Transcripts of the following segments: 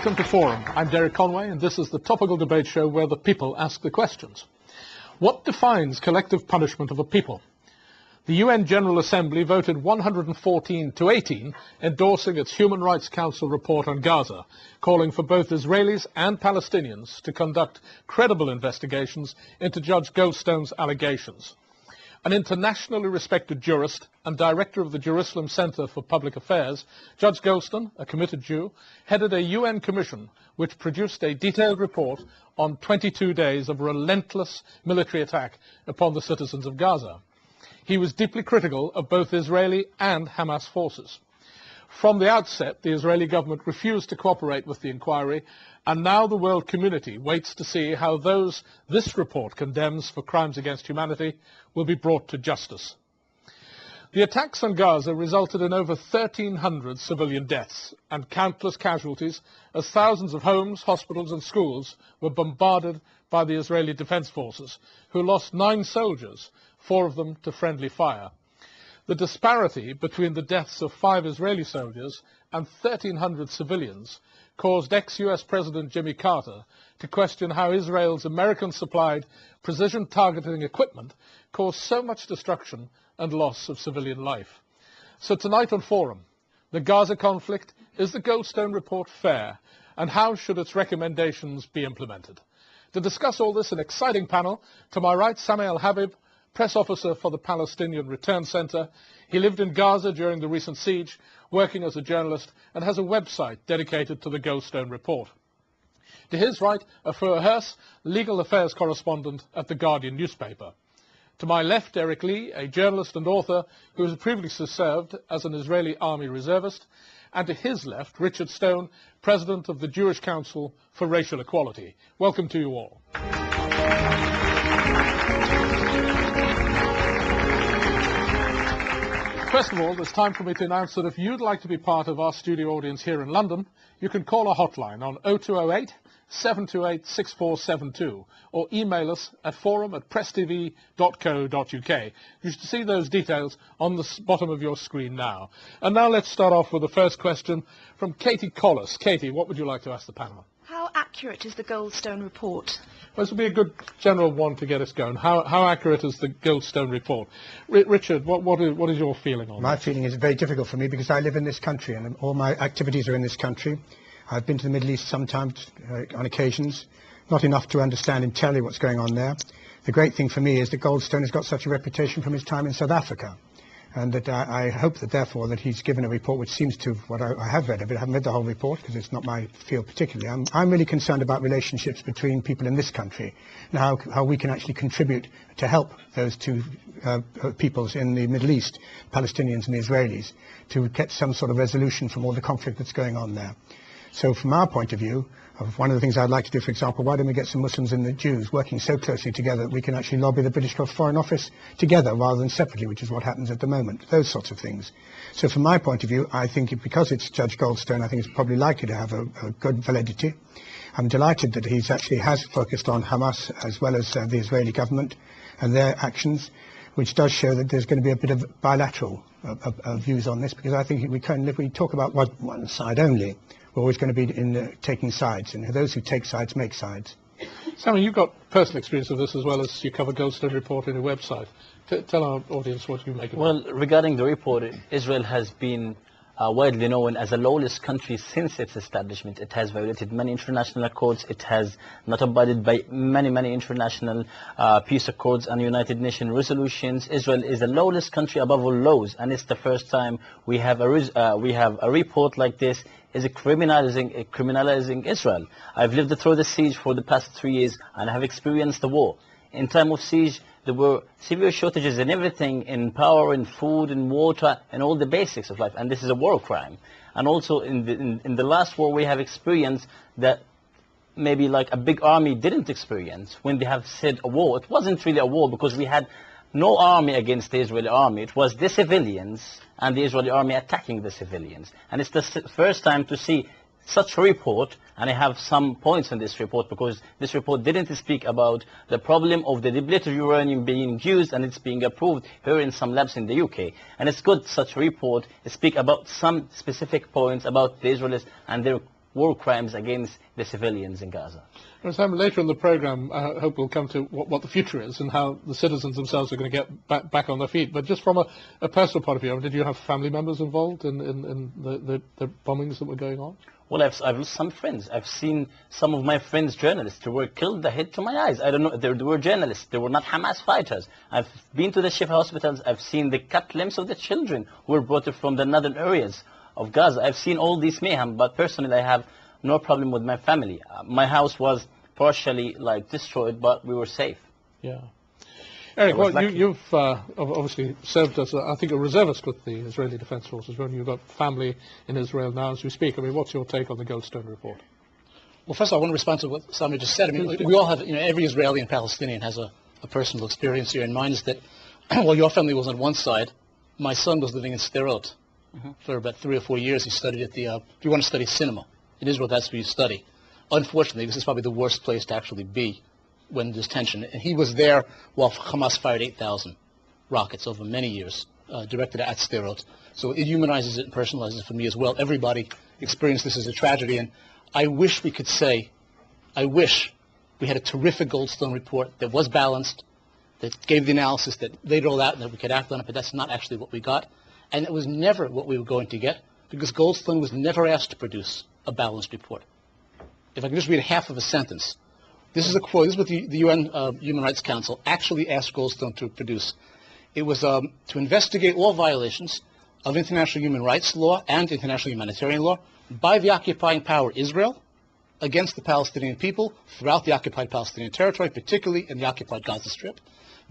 Welcome to Forum. I'm Derek Conway, and this is the topical debate show where the people ask the questions. What defines collective punishment of a people? The UN General Assembly voted 114 to 18, endorsing its Human Rights Council report on Gaza, calling for both Israelis and Palestinians to conduct credible investigations into Judge Goldstone's allegations. An internationally respected jurist and director of the Jerusalem Center for Public Affairs, Judge Goldstone, a committed Jew, headed a UN commission which produced a detailed report on 22 days of relentless military attack upon the citizens of Gaza. He was deeply critical of both Israeli and Hamas forces. From the outset, the Israeli government refused to cooperate with the inquiry, and now the world community waits to see how those this report condemns for crimes against humanity will be brought to justice. The attacks on Gaza resulted in over 1,300 civilian deaths and countless casualties as thousands of homes, hospitals and schools were bombarded by the Israeli Defense Forces, who lost 9 soldiers, 4 of them to friendly fire. The disparity between the deaths of 5 Israeli soldiers and 1,300 civilians caused ex-US President Jimmy Carter to question how Israel's American-supplied precision targeting equipment caused so much destruction and loss of civilian life. So tonight on Forum, the Gaza conflict, is the Goldstone Report fair, and how should its recommendations be implemented? To discuss all this, an exciting panel. To my right, Sameh-Habeeb, press officer for the Palestinian Return Center. He lived in Gaza during the recent siege, working as a journalist, and has a website dedicated to the Goldstone Report. To his right, Afur Hers, legal affairs correspondent at the Guardian newspaper. To my left, Eric Lee, a journalist and author who has previously served as an Israeli army reservist. And to his left, Richard Stone, president of the Jewish Council for Racial Equality. Welcome to you all. First of all, it's time for me to announce that if you'd like to be part of our studio audience here in London, you can call our hotline on 0208 728 6472 or email us at forum@presstv.co.uk. You should see those details on the bottom of your screen now. And now let's start off with the first question from Katie Collis. Katie, what would you like to ask the panel? How accurate is the Goldstone Report? Well, this will be a good general one to get us going. How accurate is the Goldstone Report? Richard, what is your feeling on My that? feeling is very difficult for me because I live in this country and all my activities are in this country. I've been to the Middle East sometimes on occasions, not enough to understand entirely what's going on there. The great thing for me is that Goldstone has got such a reputation from his time in South Africa, and that I hope that therefore that he's given a report which seems to, what I have read of it, I haven't read the whole report because it's not my field particularly. I'm really concerned about relationships between people in this country and how we can actually contribute to help those two peoples in the Middle East, Palestinians and the Israelis, to get some sort of resolution from all the conflict that's going on there. So from our point of view, one of the things I'd like to do, for example, why don't we get some Muslims and the Jews working so closely together that we can actually lobby the British Foreign Office together rather than separately, which is what happens at the moment, those sorts of things. So from my point of view, I think because it's Judge Goldstone, I think it's probably likely to have a good validity. I'm delighted that he actually has focused on Hamas as well as the Israeli government and their actions, which does show that there's going to be a bit of bilateral views on this, because I think if we talk about one side only, we're always going to be taking sides, and those who take sides make sides. Sammy, you've got personal experience of this as well as you cover Goldstone Report on your website. Tell our audience what you make of it. Well, regarding the report, Israel has been widely known as a lawless country since its establishment. It has violated many international accords. It has not abided by many international peace accords and United Nations resolutions. Israel is a lawless country above all laws, and it's the first time we have a report like this is criminalizing Israel. I've lived through the siege for the past 3 years, and I have experienced the war. In time of siege, there were severe shortages in everything, in power, in food, in water, and all the basics of life. And this is a war crime. And also in the last war, we have experienced that maybe like a big army didn't experience when they have said a war. It wasn't really a war because we had no army against the Israeli army. It was the civilians and the Israeli army attacking the civilians. And it's the first time to see such a report, and I have some points in this report, because this report didn't speak about the problem of the depleted uranium being used and it's being approved here in some labs in the UK. And it's good such a report speak about some specific points about the Israelis and their war crimes against the civilians in Gaza. Sam, later in the programme, I hope we'll come to what the future is and how the citizens themselves are going to get back on their feet. But just from a personal point of view, did you have family members involved in the bombings that were going on? Well, I've lost some friends. I've seen some of my friends, journalists, who were killed ahead to my eyes. I don't know, they were journalists. They were not Hamas fighters. I've been to the Shifa hospitals. I've seen the cut limbs of the children who were brought from the northern areas of Gaza. I've seen all this mayhem, but personally I have no problem with my family. My house was partially destroyed, but we were safe. Yeah. Eric, well, you've obviously served as, I think, a reservist with the Israeli Defense Forces. When you've got family in Israel now as we speak. I mean, what's your take on the Goldstone Report? Well, first of all, I want to respond to what Sameh just said. I mean, we all have, every Israeli and Palestinian has a personal experience here. And mine is that, while your family was on one side, my son was living in Sderot for about 3 or 4 years. He studied at if you want to study cinema in Israel, that's where you study. Unfortunately, this is probably the worst place to actually be when there's tension. And he was there while Hamas fired 8,000 rockets over many years, directed at Sderot. So it humanizes it and personalizes it for me as well. Everybody experienced this as a tragedy. And I wish we could say, I wish we had a terrific Goldstone report that was balanced, that gave the analysis that laid it all out and that we could act on it, but that's not actually what we got. And it was never what we were going to get, because Goldstone was never asked to produce a balanced report. If I can just read half of a sentence. This is a quote. This is what the UN Human Rights Council actually asked Goldstone to produce. It was to investigate all violations of international human rights law and international humanitarian law by the occupying power Israel against the Palestinian people throughout the occupied Palestinian territory, particularly in the occupied Gaza Strip,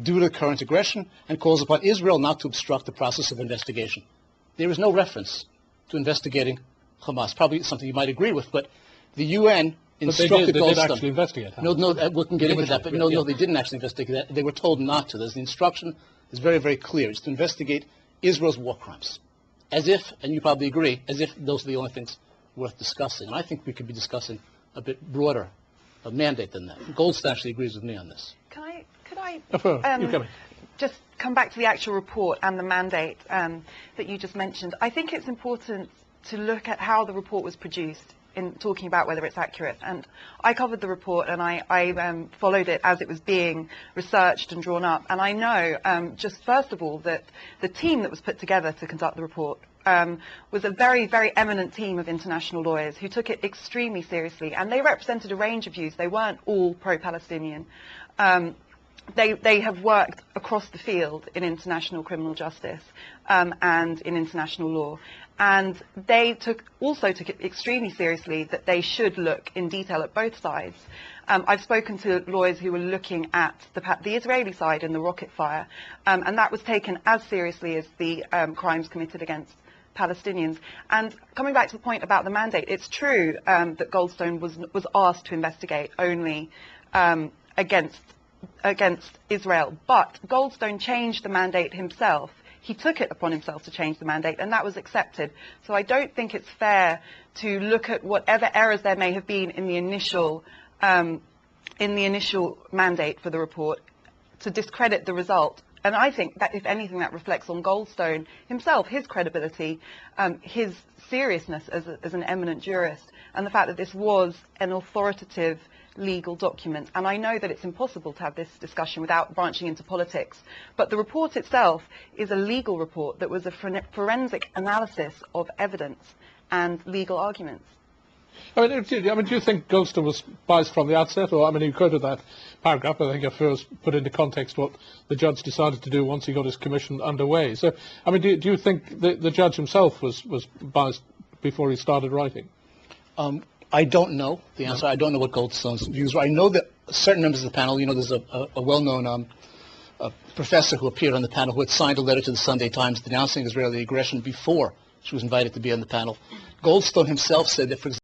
due to the current aggression, and calls upon Israel not to obstruct the process of investigation. There is no reference to investigating Hamas. Probably something you might agree with, but the UN instructed Goldstone. They did actually investigate Hamas. No, we can get into that, but no, they didn't actually investigate that. They were told not to. The instruction is very, very clear. It's to investigate Israel's war crimes. As if, and you probably agree, as if those are the only things worth discussing. And I think we could be discussing a bit broader a mandate than that. Goldstone actually agrees with me on this. Could I just come back to the actual report and the mandate that you just mentioned? I think it's important to look at how the report was produced in talking about whether it's accurate. And I covered the report and I followed it as it was being researched and drawn up. And I know, just first of all, that the team that was put together to conduct the report was a very, very eminent team of international lawyers who took it extremely seriously. And they represented a range of views. They weren't all pro-Palestinian. They have worked across the field in international criminal justice and in international law. And they also took it extremely seriously that they should look in detail at both sides. I've spoken to lawyers who were looking at the Israeli side in the rocket fire, and that was taken as seriously as the crimes committed against Palestinians. And coming back to the point about the mandate, it's true that Goldstone was asked to investigate only against Israel, but Goldstone changed the mandate himself. He took it upon himself to change the mandate, and that was accepted. So I don't think it's fair to look at whatever errors there may have been in the initial mandate for the report to discredit the result. And I think that, if anything, that reflects on Goldstone himself, his credibility, his seriousness as an eminent jurist, and the fact that this was an authoritative legal document. And I know that it's impossible to have this discussion without branching into politics, but the report itself is a legal report that was a forensic analysis of evidence and legal arguments. I mean, do you think Goldstone was biased from the outset? Or, I mean, you quoted that paragraph, I think I first put into context what the judge decided to do once he got his commission underway. So, I mean, do you think the judge himself was biased before he started writing? I don't know the answer. I don't know what Goldstone's views were. I know that certain members of the panel, there's a well-known professor who appeared on the panel who had signed a letter to the Sunday Times denouncing Israeli aggression before she was invited to be on the panel. Goldstone himself said that, for example,